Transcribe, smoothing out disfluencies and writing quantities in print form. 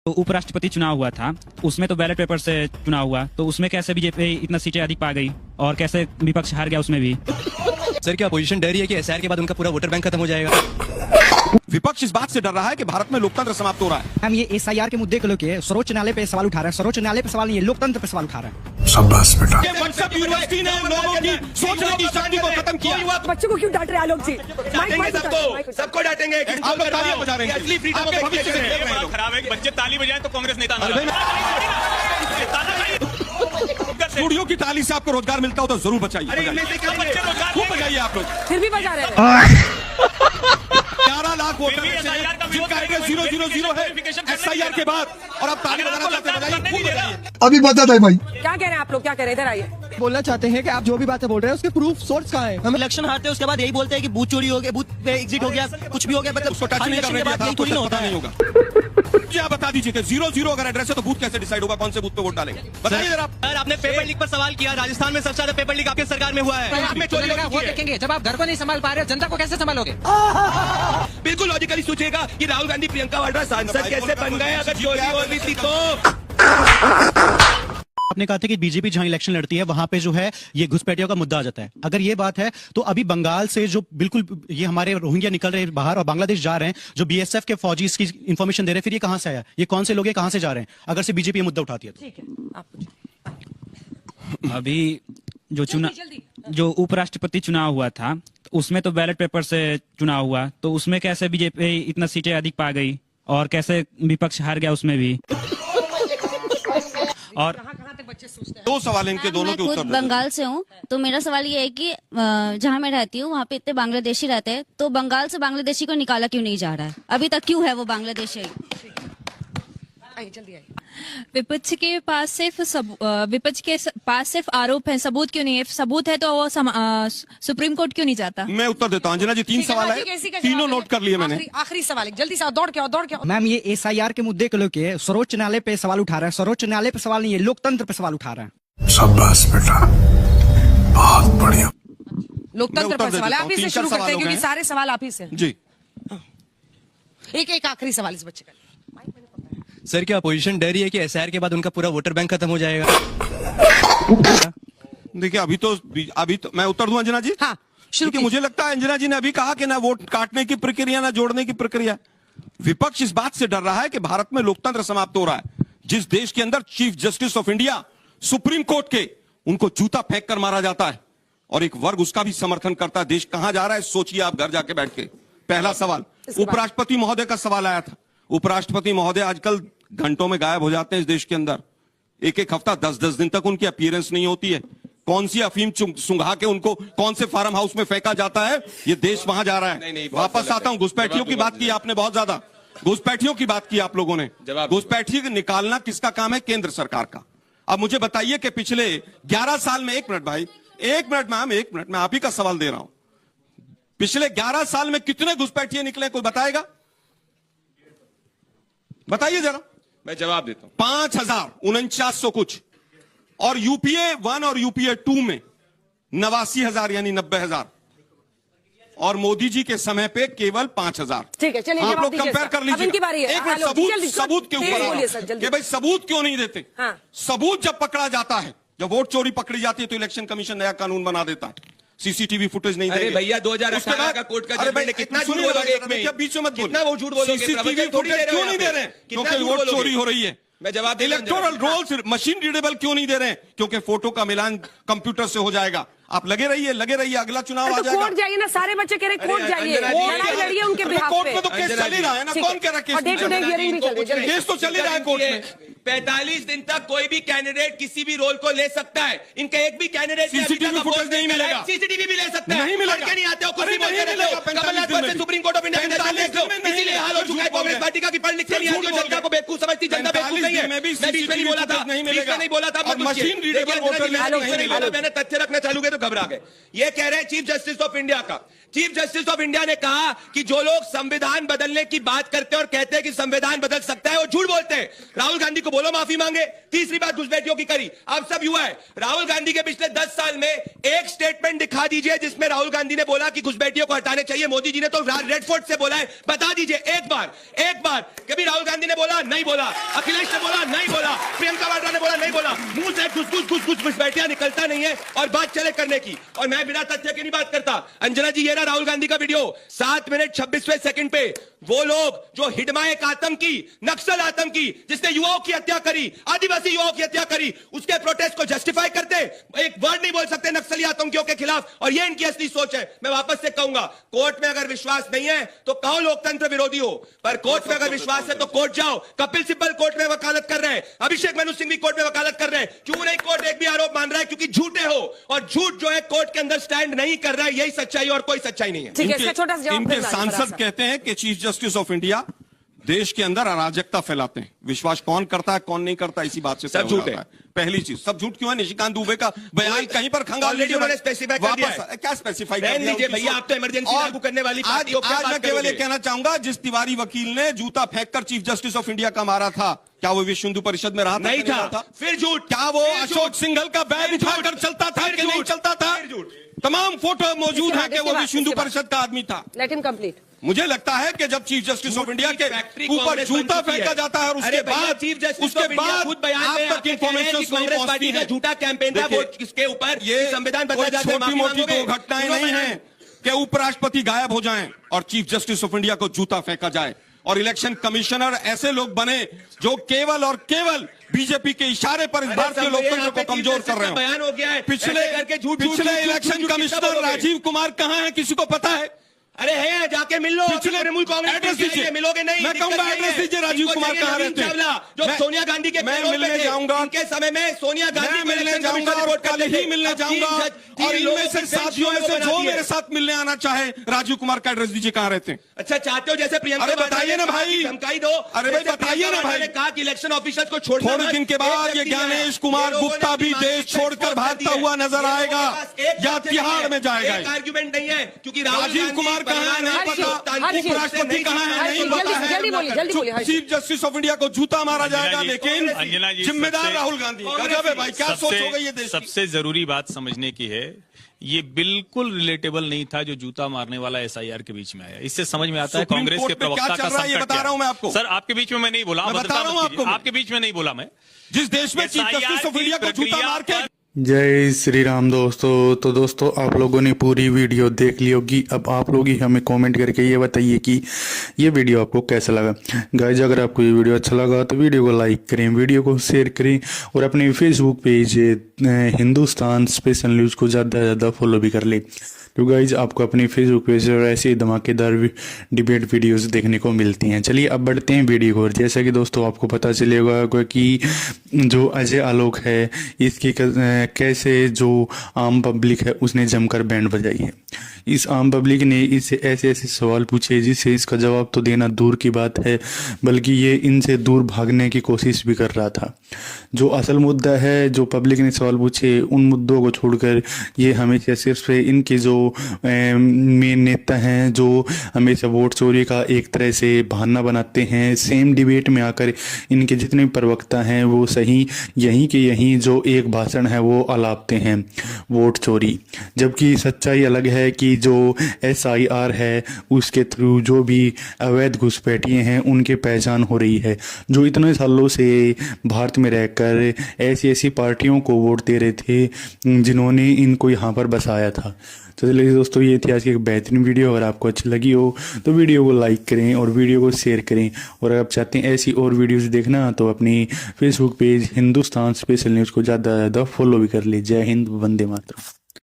तो उपराष्ट्रपति चुनाव हुआ था, उसमें तो बैलेट पेपर से चुनाव हुआ, तो उसमें कैसे बीजेपी इतना सीटें अधिक पा गई और कैसे विपक्ष हार गया उसमें भी। सर क्या अपोजिशन डर रही है कि एसआईआर के बाद उनका पूरा वोटर बैंक खत्म हो जाएगा? विपक्ष इस बात से डर रहा है कि भारत में लोकतंत्र समाप्त हो रहा है। हम ये एसआईआर के मुद्दे को लेकर सर्वोच्च न्यायालय पे सवाल उठा रहे हैं। सर्वोच्च न्यायालय पे सवाल नहीं है, लोकतंत्र पे सवाल उठा रहे हैं। शाबाश बेटा। व्हाट्सएप यूनिवर्सिटी ने लोगों की सोचने की शक्ति को खत्म किया। बच्चों को क्यों डांट रहे आलोक जी? सबको डांटेंगे। आप लोग तालियां बजा रहे हैं। आपके भविष्य से खराब है कि बच्चे ताली बजाएं तो कांग्रेस नेता स्टूडियो की ताली से आपको रोजगार मिलता हो तो जरूर बचाइए। खूब बजाइए आप लोग। फिर भी बजा रहे हैं। 11 लाख वोटर में से जिनका एड्रेस 000 है एसआईआर के बाद, और आप ताली बजाना चाहते हैं, बजाइए, खूब बजाइए। अभी बता दे भाई। क्या कह रहे हैं आप लोग? क्या कह रहे हैं? इधर आइए। बोलना चाहते हैं कि आप जो भी बातें बोल रहे हैं उसके प्रूफ सोर्स कहाँ है? हम इलेक्शन हारते हैं उसके बाद यही बोलते हैं कि बूथ चोरी हो गया, बूथ पे एग्जिट हो गया, कुछ भी हो गया, मतलब उसको टच नहीं करने दिया था, यही थोड़ी ना होता पता नहीं है। होगा। मुझे आप बता दीजिए कि 0 अगर एड्रेस है तो बूथ कैसे डिसाइड होगा, कौन से बूथ पे वोट डालेंगे? बताइए जरा। सर आपने पेपर लीक पर सवाल किया, राजस्थान में सबसे ज्यादा पेपर लीक आपके सरकार में हुआ है। वो देखेंगे जब आप घर को नहीं संभाल पा रहे हो, जनता को कैसे संभालोगे? बिल्कुल लॉजिकली सोचेगा कि राहुल गांधी प्रियंका वाड्रा सांसद कैसे बन गए अगर चोरी हो रही थी तो। आपने कहा था कि बीजेपी जहां इलेक्शन लड़ती है वहां पे जो है ये घुसपैठियों का मुद्दा आ जाता है। अगर ये बात है तो अभी बंगाल से जो बिल्कुल ये हमारे रोहिंग्या निकल रहे हैं बाहर और बांग्लादेश जा रहे हैं, जो बीएसएफ के फौजी इसकी इन्फॉर्मेशन दे रहे हैं, फिर ये कहां से आया? ये कौन से लोग हैं, कहां से जा रहे हैं? अगर से बीजेपी ये मुद्दा उठाती है तो। ठीक है, आप पूछिए। अभी जो उपराष्ट्रपति चुनाव हुआ था उसमें तो बैलेट पेपर से चुनाव हुआ, तो उसमें कैसे बीजेपी इतना सीटें अधिक पा गई और कैसे विपक्ष हार गया उसमें भी। और दो सवाल इनके दोनों के उत्तर। बंगाल से हूँ, तो मेरा सवाल ये है कि जहाँ मैं रहती हूँ वहाँ पे इतने बांग्लादेशी रहते हैं, तो बंगाल से बांग्लादेशी को निकाला क्यों नहीं जा रहा है? अभी तक क्यों है वो बांग्लादेशी? जल्दी आइए। विपक्ष के पास सिर्फ आरोप है, सबूत क्यों नहीं है? सबूत है तो वो सुप्रीम कोर्ट क्यों नहीं जाता? मैं उत्तर देता हूँ। अंजना जी 3 सवाल है, तीनों नोट कर लिए मैंने। आखिरी सवाल, जल्दी से दौड़ के आओ। मैम ये एसआईआर के मुद्दे को लेकर सर्वोच्च न्यायालय पे सवाल उठा रहे हैं। सर्वोच्च न्यायालय पे सवाल नहीं है, लोकतंत्र पे सवाल उठा रहे हैं। शाबाश बेटा, बहुत बढ़िया। लोकतंत्र पर सवाल आप ही से शुरू करते हैं क्योंकि सारे सवाल आप ही से जी। एक आखिरी सवाल इस बच्चे का। सर क्या अपोजिशन डर रही है कि एसआईआर के बाद उनका पूरा वोटर बैंक खत्म हो जाएगा? देखिए अभी तो मैं उत्तर दूं अंजना जी। हाँ, शुरू क्योंकि मुझे लगता है अंजना जी ने अभी कहा कि ना वोट काटने की प्रक्रिया ना जोड़ने की प्रक्रिया। विपक्ष इस बात से डर रहा है कि भारत में लोकतंत्र समाप्त हो रहा है। जिस देश के अंदर chief justice of India supreme court के उनको जूता फेंक कर मारा जाता है और एक वर्ग उसका भी समर्थन करता है, देश कहां जा रहा है सोचिए आप घर जाके बैठ के। पहला सवाल उपराष्ट्रपति महोदय का सवाल आया था। उपराष्ट्रपति महोदय आजकल घंटों में गायब हो जाते हैं इस देश के अंदर। एक हफ्ता 10-10 दिन तक उनकी अपीयरेंस नहीं होती है। कौन सी अफीम सुंघा के उनको कौन से फार्म हाउस में फेंका जाता है? ये देश वहां जा रहा है। वापस आता हूं, घुसपैठियों की बात की आपने बहुत ज्यादा। घुसपैठियों की बात की आप लोगों ने। घुसपैठी निकालना किसका काम है? केंद्र सरकार का। अब मुझे बताइए कि पिछले 11 साल में, 1 मिनट भाई, 1 मिनट मैम, 1 मिनट, मैं आप ही का सवाल दे रहा हूं। पिछले 11 साल में कितने घुसपैठिए निकले, कोई बताएगा? बताइए जरा। मैं जवाब देता हूं। 5,4900 कुछ, और यूपीए 1 और यूपीए 2 में 89,000 यानी 90,000, और मोदी जी के समय पे केवल 5,000। ठीक है, चलिए आप लोग कंपेयर कर लीजिए। इनकी बारी है। एक मिनट, सबूत के ऊपर कि भाई सबूत क्यों नहीं देते? हाँ। सबूत जब पकड़ा जाता है, जब वोट चोरी पकड़ी जाती है तो इलेक्शन कमीशन नया कानून बना देता है। सीसीटीवी फुटेज नहीं अरे देंगे। भैया 2018 का कोर्ट का जजमेंट कितना झूठ बोलोगे? एक में बीच में मत बोलो। कितना वो झूठ बोलोगे? सीसीटीवी फुटेज क्यों नहीं दे रहे? क्योंकि वोट चोरी हो रही है। मैं जवाब दे। इलेक्टोरल रोल्स मशीन रीडेबल क्यों नहीं दे रहे? क्योंकि फोटो का मिलान कंप्यूटर से हो जाएगा। आप लगे रहिए, अगला चुनाव आ जाएगा। कोर्ट जाइए ना, सारे बच्चे कह रहे कोर्ट जाइए, लड़ाई लड़िए उनके बिहाफ पे। कोर्ट में तो केस चल ही रहा है ना, कौन कह रहा है case? Day to day hearing भी चल रही है, केस तो चल ही रहा है कोर्ट में। 45 दिन तक कोई भी कैंडिडेट किसी भी रोल को ले सकता है। इनका एक भी कैंडिडेट सीसीटीवी फुटेज नहीं मिलेगा। सीसीटीवी भी ले सकता है। नहीं मिलेगा। नहीं आते हो, कुछ भी बोलते रहते हो। कमलनाथ पर से सुप्रीम कोर्ट ऑफ इंडिया में इसीलिए हाल हो चुका है कांग्रेस पार्टी का कि पढ़ लिख के नहीं आती हो, जनता को बेवकूफ समझती, जनता बेवकूफ नहीं है। मैं बीच में नहीं बोला था, नहीं बोला था। मशीन रीडेबल वोटर मैंने तथ्य रखना चालू किया तो घबरा गए। ये कह रहे हैं चीफ जस्टिस ऑफ इंडिया का चीफ जस्टिस ऑफ इंडिया ने कहा कि जो लोग संविधान बदलने की बात करते हैं और कहते हैं कि संविधान बदल सकता है वो झूठ बोलते हैं। राहुल गांधी को बोलो माफी मांगे। तीसरी बात घुसपैठियों की करी, आप सब युवा है, राहुल गांधी के पिछले 10 साल में एक स्टेटमेंट दिखा दीजिए जिसमें राहुल गांधी ने बोला कि घुसपैठियों को हटाने चाहिए। मोदी जी ने तो रेड फोर्ट से बोला है, बता दीजिए एक बार कभी राहुल गांधी ने बोला? नहीं बोला। अखिलेश ने बोला? नहीं बोला। प्रियंका वाड्रा ने बोला? नहीं बोला। मुंह से घुस घुसपैठियां निकलता नहीं है और बात चले करने की। और मैं बिना तथ्य की नहीं बात करता। अंजना जी, ये रहा राहुल गांधी का वीडियो, 7 मिनट 26वें सेकंड पे। वो लोग जो हिडमा एक आतंकी, नक्सल आतंकी, जिसने युवाओं की हत्या करी, आदिवासी युवाओं की हत्या करी, उसके प्रोटेस्ट को जस्टिफाई करते, एक वर्ड नहीं बोल सकते नक्सली आतंकियों के खिलाफ। और ये इनकी असली सोच है। मैं वापस से कहूंगा, कोर्ट में अगर विश्वास नहीं है तो कहो लोकतंत्र विरोधी हो, पर कोर्ट में अगर विश्वास है तो कोर्ट जाओ। कपिल सिब्बल कोर्ट में वकालत कर रहे हैं, अभिषेक मनु सिंह भी कोर्ट में वकालत कर रहे हैं। क्यों नहीं कोर्ट एक भी आरोप मान रहा है? क्योंकि झूठे हो, और झूठ जो है कोर्ट के अंदर स्टैंड नहीं कर रहा है। यही सच्चाई और कोई सच्चाई नहीं है। ठीक है, इसका छोटा सा जवाब इनके फिर सांसद कहते हैं कि चीफ जस्टिस ऑफ इंडिया देश के अंदर अराजकता फैलाते हैं। विश्वास कौन करता है कौन नहीं करता, इसी बात से सब झूठ है। पहली चीज, सब झूठ क्यों है? निशिकांत दुबे का बयान कहीं पर खंगाल लीजिए। उन्होंने स्पेसिफाई कर दिया है। क्या स्पेसिफाई रहने दीजिए भैया, आप तो इमरजेंसी लागू करने वाली पार्टी हो। आज मैं केवल ये कहना चाहूंगा, जिस तिवारी वकील ने जूता फेंककर चीफ जस्टिस ऑफ इंडिया का मारा था, क्या वो विश्व हिंदू परिषद में रहा था? नहीं था। फिर झूठ। क्या वो अशोक सिंघल का बैग उठाकर चलता था कि नहीं चलता था? तमाम फोटो मौजूद है कि वो विश्व हिंदू परिषद का आदमी था। Let him complete. मुझे लगता है कि जब चीफ जस्टिस ऑफ इंडिया के ऊपर जूता फेंका जाता है और उसके बाद चीफ जस्टिस ऑफ इंडिया खुद बयान में आप तक इंफॉर्मेशन कांग्रेस पार्टी का झूठा कैंपेन था, वो किसके ऊपर? ये संविधान बदला जाता है। छोटी मोटी दो घटनाएं नहीं है कि उपराष्ट्रपति गायब हो जाएं और चीफ जस्टिस ऑफ इंडिया को जूता फेंका जाए और इलेक्शन कमिश्नर ऐसे लोग बने जो केवल और केवल बीजेपी के इशारे पर इस भारतीय लोकतंत्र को कमजोर कर रहे हैं। बयान हो गया है पिछले इलेक्शन कमिश्नर राजीव कुमार कहाँ है? किसी को पता है? अरे है, जाके मिल लो। तृणमूल कांग्रेस एड्रेस दीजिए। मिलोगे नहीं। मैं कहूंगा एड्रेस दीजिए। राजीव कुमार कहाँ रहते हैं? जो सोनिया गांधी के मैं मिलने जाऊंगा उनके समय में सोनिया गांधी मिलने जाऊंगा और कल ही मिलने जाऊंगा। और इनमें से साथियों में से जो मेरे साथ मिलने आना चाहे, राजीव कुमार का एड्रेस दीजिए, कहाँ रहते हैं? अच्छा, चाहते हो जैसे प्रियंका? अरे बताइए ना भाई, धमकाई दो। अरे भाई बताइए ना भाई। कहा कि इलेक्शन ऑफिसर्स को छोड़, थोड़े दिन के बाद ये ज्ञानेश कुमार गुप्ता भी देश छोड़कर भागता हुआ नजर आएगा या तिहाड़ में जाएगा। आर्ग्यूमेंट नहीं है, क्योंकि राजीव कुमार कहाँ है नहीं पता, उपराष्ट्रपति कहाँ है नहीं पता है। चीफ जस्टिस ऑफ इंडिया को जूता मारा जाएगा, लेकिन जिम्मेदार राहुल गांधी। गजब है भाई, क्या सोच हो गई है देश की। सबसे जरूरी बात समझने की है, ये बिल्कुल रिलेटेबल नहीं था जो जूता मारने वाला एसआईआर के बीच में आया। इससे समझ में आता है कांग्रेस के प्रवक्ता का संकट। ये बता रहा हूं मैं आपको सर, आपके बीच में मैं नहीं बोला, बता रहा हूं आपको, आपके बीच में नहीं बोला मैं। जिस देश में चीफ जस्टिस ऑफ इंडिया को जूता मार के। जय श्री राम दोस्तों। तो दोस्तों, आप लोगों ने पूरी वीडियो देख ली होगी। अब आप लोग ही हमें कमेंट करके ये बताइए कि ये वीडियो आपको कैसा लगा। गाइज, अगर आपको ये वीडियो अच्छा लगा तो वीडियो को लाइक करें, वीडियो को शेयर करें और अपने Facebook page Hindustan special news को ज़्यादा से ज़्यादा फॉलो भी कर लें। तो गाइज, आपको अपनी फेसबुक पेज पर ऐसी धमाकेदार डिबेट वीडियोस देखने को मिलती हैं। चलिए अब बढ़ते हैं वीडियो को। जैसा कि दोस्तों आपको पता चलेगा कि जो अजय आलोक है, इसकी कैसे जो आम पब्लिक है उसने जमकर बैंड बजाई है। इस आम पब्लिक ने इससे ऐसे ऐसे सवाल पूछे जिससे इसका जवाब तो देना दूर की बात है, बल्कि ये इनसे दूर भागने की कोशिश भी कर रहा था। जो असल मुद्दा है, जो पब्लिक ने सवाल पूछे, उन मुद्दों को छोड़कर ये हमेशा सिर्फ इनके जो मेन नेता हैं जो हमेशा वोट चोरी का एक तरह से बहाना बनाते हैं। सेम डिबेट में आकर इनके जितने प्रवक्ता हैं वो सही यहीं के यहीं जो एक भाषण है वो अलापते हैं वोट चोरी, जबकि सच्चाई अलग है कि जो SIR है उसके थ्रू जो भी अवैध घुसपैठिए हैं उनके पहचान हो रही है, जो इतने सालों से भारत में रहकर ऐसी ऐसी पार्टियों को वोट दे रहे थे जिन्होंने इनको यहाँ पर बसाया था। तो चलिए दोस्तों, ये थी आज की एक बेहतरीन वीडियो। अगर आपको अच्छी लगी हो तो वीडियो को लाइक करें और वीडियो को शेयर करें। और अगर आप चाहते हैं ऐसी और वीडियोस देखना तो अपनी Facebook page Hindustan special news को ज़्यादा से ज़्यादा फॉलो भी कर लीजिए। जय हिंद, वंदे मातरम।